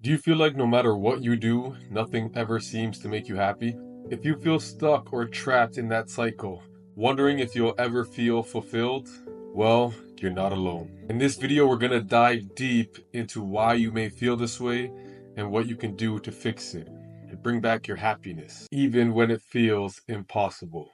Do you feel like no matter what you do, nothing ever seems to make you happy? If you feel stuck or trapped in that cycle, wondering if you'll ever feel fulfilled, well, you're not alone. In this video, we're gonna dive deep into why you may feel this way and what you can do to fix it and bring back your happiness, even when it feels impossible.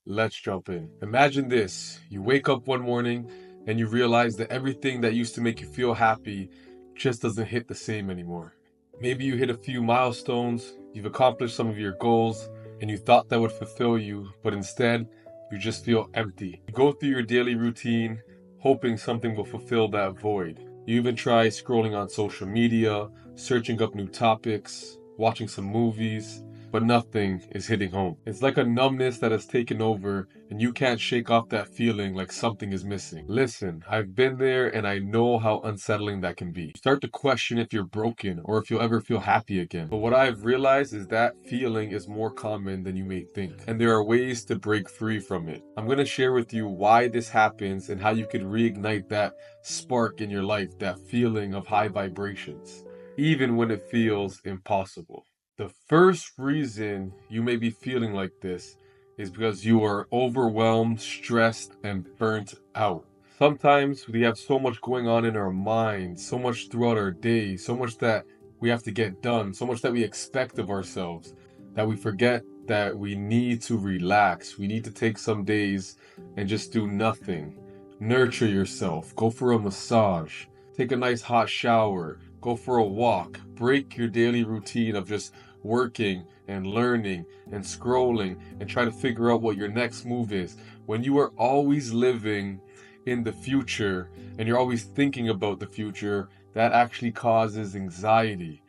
Let's jump in. Imagine this. You wake up one morning and you realize that everything that used to make you feel happy just doesn't hit the same anymore. Maybe you hit a few milestones, you've accomplished some of your goals, and you thought that would fulfill you, but instead, you just feel empty. You go through your daily routine, hoping something will fulfill that void. You even try scrolling on social media, searching up new topics, watching some movies, but nothing is hitting home. It's like a numbness that has taken over, and you can't shake off that feeling like something is missing. Listen, I've been there and I know how unsettling that can be. You start to question if you're broken or if you'll ever feel happy again. But what I've realized is that feeling is more common than you may think, and there are ways to break free from it. I'm going to share with you why this happens and how you could reignite that spark in your life, that feeling of high vibrations, even when it feels impossible. The first reason you may be feeling like this is because you are overwhelmed, stressed, and burnt out. Sometimes we have so much going on in our minds, so much throughout our day, so much that we have to get done, so much that we expect of ourselves, that we forget that we need to relax. We need to take some days and just do nothing. Nurture yourself, go for a massage, take a nice hot shower, go for a walk, break your daily routine of just working and learning and scrolling and try to figure out what your next move is. When you are always living in the future and you're always thinking about the future, that actually causes anxiety.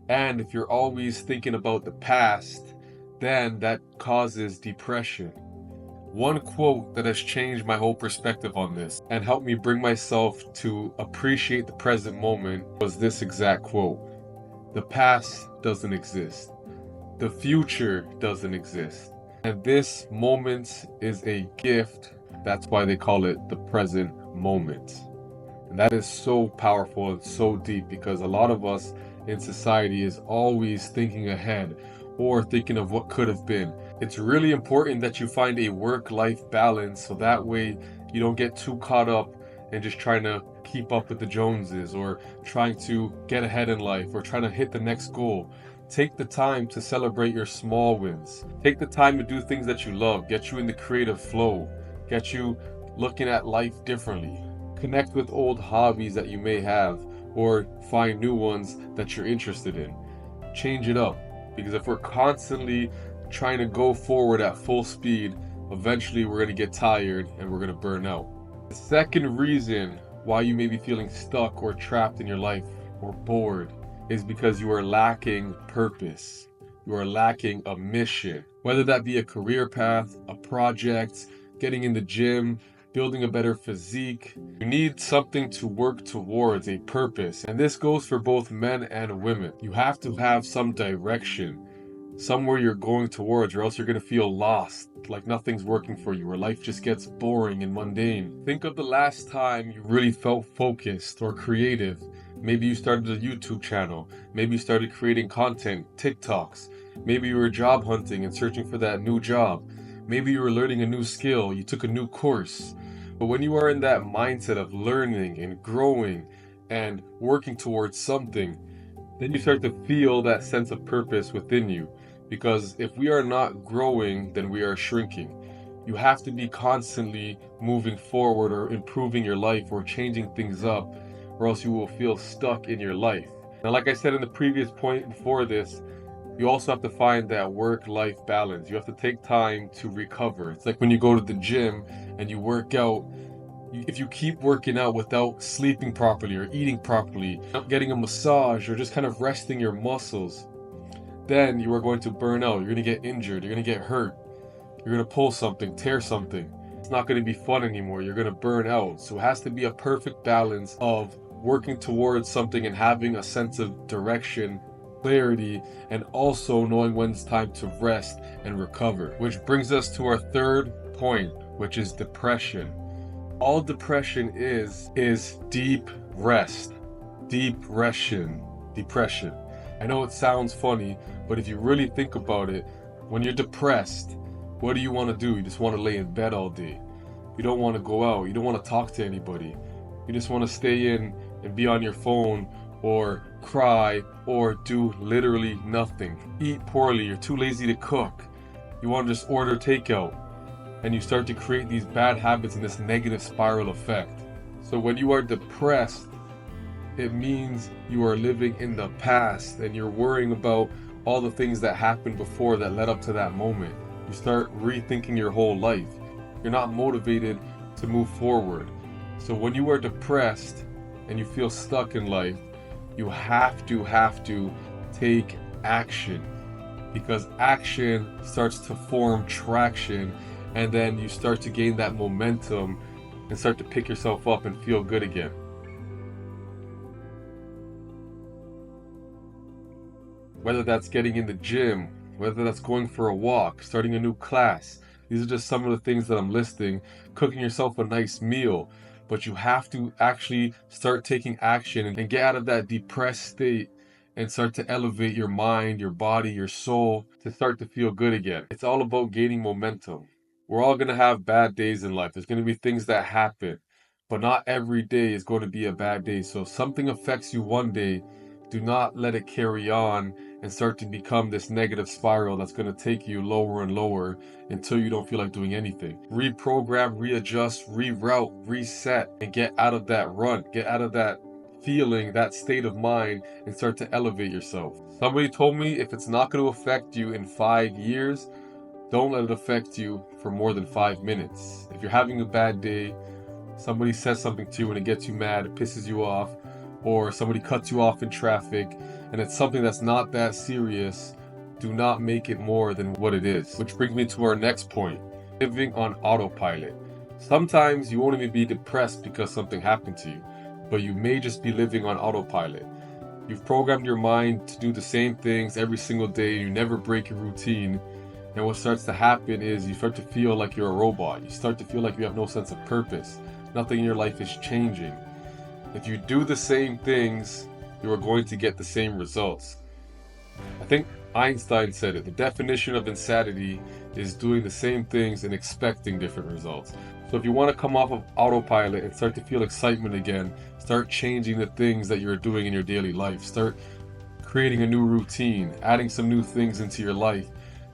And if you're always thinking about the past, then that causes depression. One quote that has changed my whole perspective on this and helped me bring myself to appreciate the present moment was this exact quote: "The past doesn't exist. The future doesn't exist. And this moment is a gift." That's why they call it the present moment. And that is so powerful and so deep, because a lot of us in society is always thinking ahead or thinking of what could have been. It's really important that you find a work-life balance so that way you don't get too caught up in just trying to keep up with the Joneses or trying to get ahead in life or trying to hit the next goal. Take the time to celebrate your small wins. Take the time to do things that you love, get you in the creative flow, get you looking at life differently. Connect with old hobbies that you may have or find new ones that you're interested in. Change it up, because if we're constantly trying to go forward at full speed, eventually we're going to get tired and we're going to burn out. The second reason why you may be feeling stuck or trapped in your life or bored is because you are lacking purpose. You are lacking a mission, whether that be a career path, a project, getting in the gym, building a better physique. You need something to work towards, a purpose. And this goes for both men and women. You have to have some direction, somewhere you're going towards, or else you're going to feel lost, like nothing's working for you, or life just gets boring and mundane. Think of the last time you really felt focused or creative. Maybe you started a YouTube channel. Maybe you started creating content, TikToks. Maybe you were job hunting and searching for that new job. Maybe you were learning a new skill, you took a new course. But when you are in that mindset of learning and growing and working towards something, then you start to feel that sense of purpose within you. Because if we are not growing, then we are shrinking. You have to be constantly moving forward or improving your life or changing things up, or else you will feel stuck in your life. Now, like I said in the previous point before this, you also have to find that work-life balance. You have to take time to recover. It's like when you go to the gym and you work out. If you keep working out without sleeping properly or eating properly, not getting a massage or just kind of resting your muscles, then you are going to burn out. You're going to get injured. You're going to get hurt. You're going to pull something, tear something. It's not going to be fun anymore. You're going to burn out. So it has to be a perfect balance of working towards something and having a sense of direction, clarity, and also knowing when it's time to rest and recover. Which brings us to our third point, which is depression. All depression is deep rest, depression. I know it sounds funny, but if you really think about it, when you're depressed, what do you want to do? You just want to lay in bed all day. You don't want to go out. You don't want to talk to anybody. You just want to stay in and be on your phone or cry or do literally nothing. Eat poorly. You're too lazy to cook. You want to just order takeout. And you start to create these bad habits and this negative spiral effect. So when you are depressed, it means you are living in the past and you're worrying about all the things that happened before that led up to that moment. You start rethinking your whole life. You're not motivated to move forward. So when you are depressed and you feel stuck in life, you have to take action, because action starts to form traction, and then you start to gain that momentum and start to pick yourself up and feel good again. Whether that's getting in the gym, whether that's going for a walk, starting a new class. These are just some of the things that I'm listing. Cooking yourself a nice meal. But you have to actually start taking action and get out of that depressed state and start to elevate your mind, your body, your soul to start to feel good again. It's all about gaining momentum. We're all going to have bad days in life. There's going to be things that happen, but not every day is going to be a bad day. So if something affects you one day, do not let it carry on and start to become this negative spiral that's going to take you lower and lower until you don't feel like doing anything. Reprogram, readjust, reroute, reset, and get out of that rut, get out of that feeling, that state of mind, and start to elevate yourself. Somebody told me if it's not going to affect you in 5 years, don't let it affect you for more than 5 minutes. If you're having a bad day, somebody says something to you and it gets you mad, it pisses you off, or somebody cuts you off in traffic, and it's something that's not that serious, do not make it more than what it is. Which brings me to our next point, living on autopilot. Sometimes you won't even be depressed because something happened to you, but you may just be living on autopilot. You've programmed your mind to do the same things every single day, you never break your routine, and what starts to happen is you start to feel like you're a robot. You start to feel like you have no sense of purpose. Nothing in your life is changing. If you do the same things, you are going to get the same results. I think Einstein said it. The definition of insanity is doing the same things and expecting different results. So if you want to come off of autopilot and start to feel excitement again, start changing the things that you're doing in your daily life. Start creating a new routine, adding some new things into your life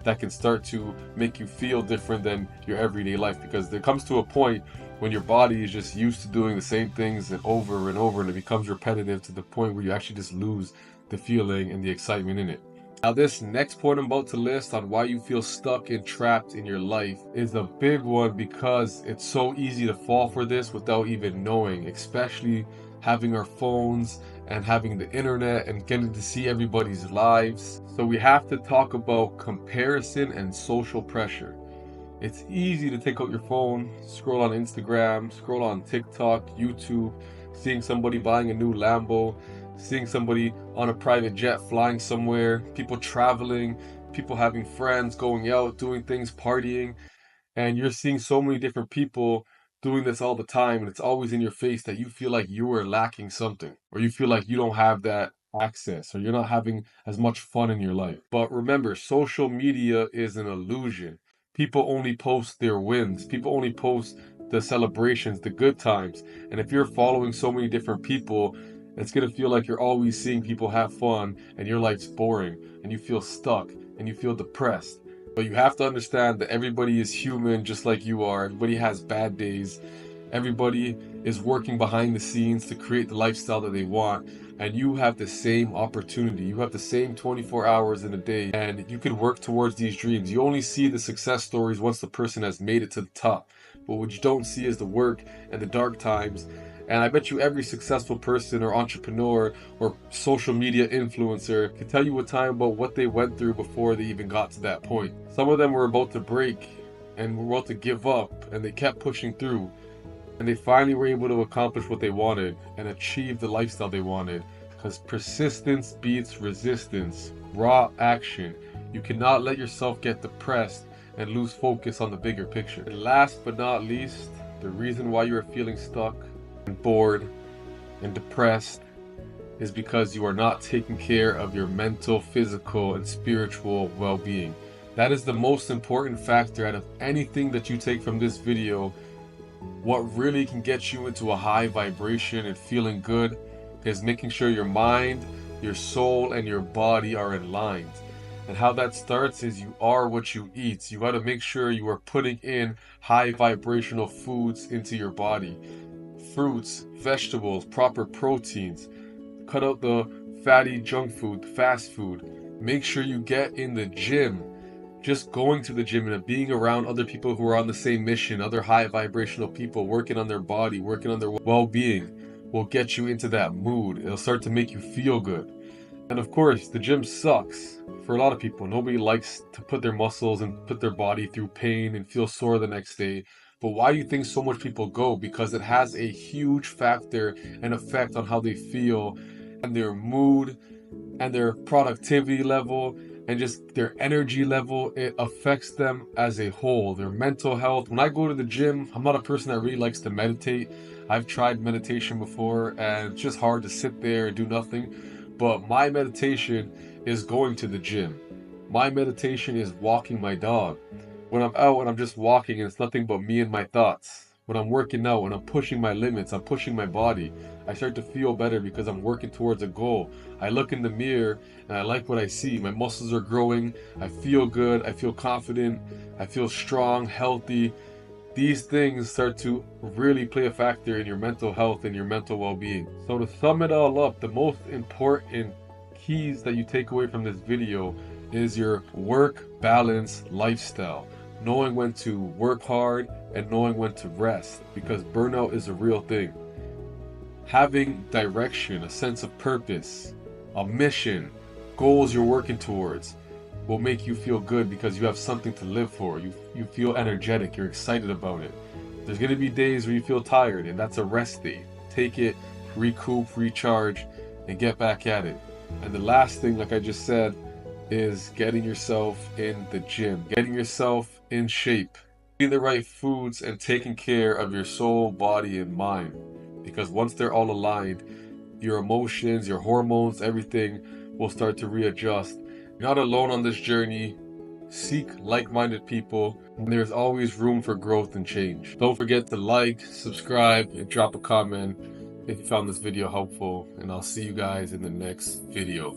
that can start to make you feel different than your everyday life, because there comes to a point when your body is just used to doing the same things and over, and it becomes repetitive to the point where you actually just lose the feeling and the excitement in it. Now this next point I'm about to list on why you feel stuck and trapped in your life is a big one, because it's so easy to fall for this without even knowing, especially having our phones and having the internet and getting to see everybody's lives. So we have to talk about comparison and social pressure. It's easy to take out your phone, scroll on Instagram, scroll on TikTok, YouTube, seeing somebody buying a new Lambo, seeing somebody on a private jet flying somewhere, people traveling, people having friends, going out, doing things, partying, and you're seeing so many different people doing this all the time, and it's always in your face that you feel like you are lacking something, or you feel like you don't have that access, or you're not having as much fun in your life. But remember, social media is an illusion. People only post their wins. People only post the celebrations, the good times. And if you're following so many different people, it's going to feel like you're always seeing people have fun and your life's boring and you feel stuck and you feel depressed. But you have to understand that everybody is human just like you are. Everybody has bad days. Everybody is working behind the scenes to create the lifestyle that they want. And you have the same opportunity. You have the same 24 hours in a day, and you can work towards these dreams. You only see the success stories once the person has made it to the top. But what you don't see is the work and the dark times. And I bet you every successful person or entrepreneur or social media influencer can tell you a time about what they went through before they even got to that point. Some of them were about to break and were about to give up, and they kept pushing through. And they finally were able to accomplish what they wanted and achieve the lifestyle they wanted. Because persistence beats resistance. Raw action. You cannot let yourself get depressed and lose focus on the bigger picture. And last but not least, the reason why you are feeling stuck and bored and depressed is because you are not taking care of your mental, physical, and spiritual well-being. That is the most important factor out of anything that you take from this video. What really can get you into a high vibration and feeling good is making sure your mind, your soul, and your body are aligned. And how that starts is you are what you eat. You got to make sure you are putting in high vibrational foods into your body. Fruits, vegetables, proper proteins. Cut out the fatty junk food, fast food. Make sure you get in the gym. Just going to the gym and being around other people who are on the same mission, other high vibrational people working on their body, working on their well-being, will get you into that mood. It'll start to make you feel good. And of course, the gym sucks for a lot of people. Nobody likes to put their muscles and put their body through pain and feel sore the next day. But why do you think so much people go? Because it has a huge factor and effect on how they feel and their mood and their productivity level and just their energy level. It affects them as a whole, their mental health. When I go to the gym, I'm not a person that really likes to meditate. I've tried meditation before and it's just hard to sit there and do nothing. But my meditation is going to the gym. My meditation is walking my dog. When I'm out and I'm just walking and it's nothing but me and my thoughts. When I'm working out and I'm pushing my limits, I'm pushing my body, I start to feel better because I'm working towards a goal. I look in the mirror and I like what I see. My muscles are growing. I feel good. I feel confident. I feel strong, healthy. These things start to really play a factor in your mental health and your mental well-being. So to sum it all up, the most important keys that you take away from this video is your work balance lifestyle. Knowing when to work hard and knowing when to rest, because burnout is a real thing. Having direction, a sense of purpose, a mission, goals you're working towards will make you feel good because you have something to live for. You feel energetic, you're excited about it. There's going to be days where you feel tired, and that's a rest day. Take it, recoup, recharge, and get back at it. And the last thing, like I just said, is getting yourself in the gym, getting yourself in shape, eating the right foods, and taking care of your soul, body, and mind. Because once they're all aligned, your emotions, your hormones, everything will start to readjust. You're not alone on this journey. Seek like-minded people, and there's always room for growth and change. Don't forget to like, subscribe, and drop a comment if you found this video helpful, and I'll see you guys in the next video.